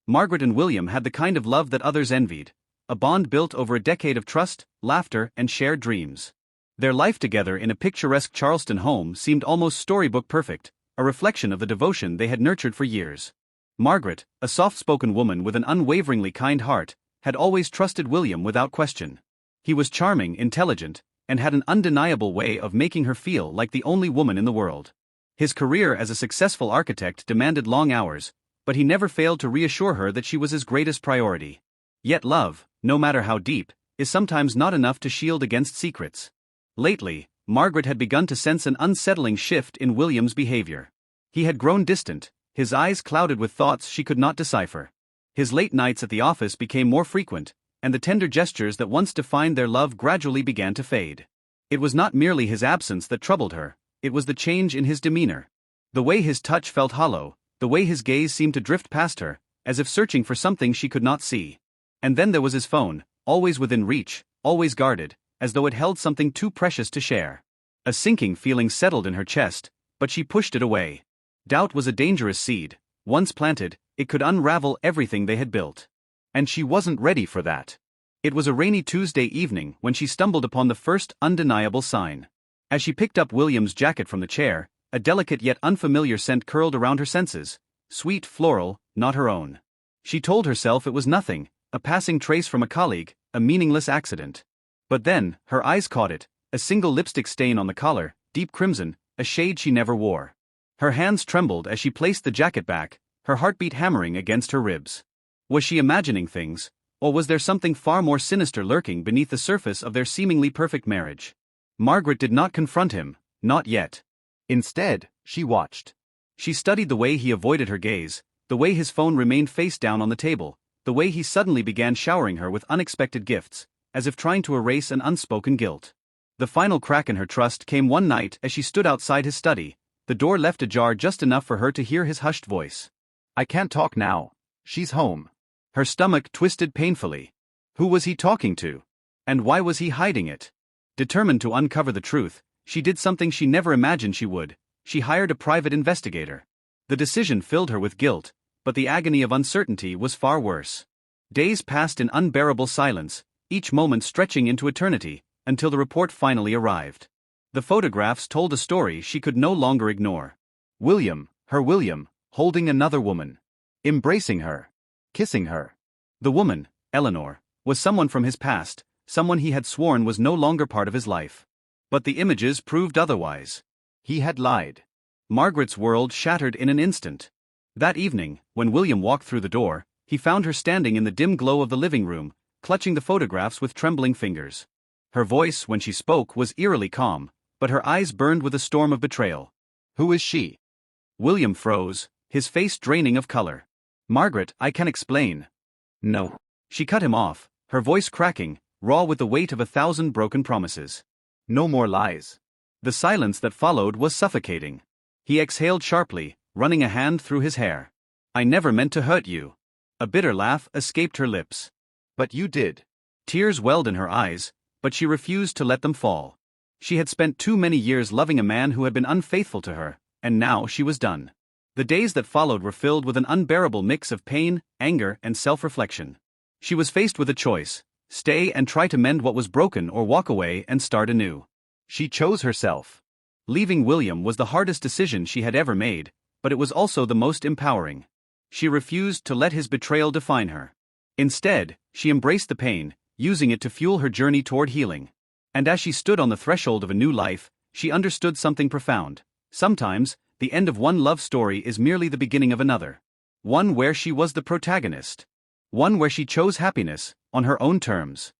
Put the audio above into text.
Margaret and William had the kind of love that others envied, a bond built over a decade of trust, laughter, and shared dreams. Their life together in a picturesque Charleston home seemed almost storybook perfect, a reflection of the devotion they had nurtured for years. Margaret, a soft-spoken woman with an unwaveringly kind heart, had always trusted William without question. He was charming, intelligent, and had an undeniable way of making her feel like the only woman in the world. His career as a successful architect demanded long hours, but he never failed to reassure her that she was his greatest priority. Yet love, no matter how deep, is sometimes not enough to shield against secrets. Lately, Margaret had begun to sense an unsettling shift in William's behavior. He had grown distant, his eyes clouded with thoughts she could not decipher. His late nights at the office became more frequent, and the tender gestures that once defined their love gradually began to fade. It was not merely his absence that troubled her, it was the change in his demeanor. The way his touch felt hollow, the way his gaze seemed to drift past her, as if searching for something she could not see. And then there was his phone, always within reach, always guarded, as though it held something too precious to share. A sinking feeling settled in her chest, but she pushed it away. Doubt was a dangerous seed. Once planted, it could unravel everything they had built. And she wasn't ready for that. It was a rainy Tuesday evening when she stumbled upon the first undeniable sign. As she picked up William's jacket from the chair, a delicate yet unfamiliar scent curled around her senses. Sweet, floral, not her own. She told herself it was nothing, a passing trace from a colleague, a meaningless accident. But then, her eyes caught it, a single lipstick stain on the collar, deep crimson, a shade she never wore. Her hands trembled as she placed the jacket back, her heartbeat hammering against her ribs. Was she imagining things, or was there something far more sinister lurking beneath the surface of their seemingly perfect marriage? Margaret did not confront him, not yet. Instead, she watched. She studied the way he avoided her gaze, the way his phone remained face down on the table, the way he suddenly began showering her with unexpected gifts, as if trying to erase an unspoken guilt. The final crack in her trust came one night as she stood outside his study, the door left ajar just enough for her to hear his hushed voice. "I can't talk now. She's home." Her stomach twisted painfully. Who was he talking to? And why was he hiding it? Determined to uncover the truth, she did something she never imagined she would. She hired a private investigator. The decision filled her with guilt, but the agony of uncertainty was far worse. Days passed in unbearable silence, each moment stretching into eternity, until the report finally arrived. The photographs told a story she could no longer ignore. William, her William, holding another woman. Embracing her. Kissing her. The woman, Eleanor, was someone from his past, someone he had sworn was no longer part of his life. But the images proved otherwise. He had lied. Margaret's world shattered in an instant. That evening, when William walked through the door, he found her standing in the dim glow of the living room, clutching the photographs with trembling fingers. Her voice, when she spoke, was eerily calm, but her eyes burned with a storm of betrayal. "Who is she?" William froze, his face draining of color. "Margaret, I can explain." "No." She cut him off, her voice cracking, raw with the weight of 1,000 broken promises. "No more lies." The silence that followed was suffocating. He exhaled sharply, running a hand through his hair. "I never meant to hurt you." A bitter laugh escaped her lips. "But you did." Tears welled in her eyes, but she refused to let them fall. She had spent too many years loving a man who had been unfaithful to her, and now she was done. The days that followed were filled with an unbearable mix of pain, anger, and self-reflection. She was faced with a choice: stay and try to mend what was broken, or walk away and start anew. She chose herself. Leaving William was the hardest decision she had ever made, but it was also the most empowering. She refused to let his betrayal define her. Instead, she embraced the pain, using it to fuel her journey toward healing. And as she stood on the threshold of a new life, she understood something profound. Sometimes, the end of one love story is merely the beginning of another. One where she was the protagonist. One where she chose happiness, on her own terms.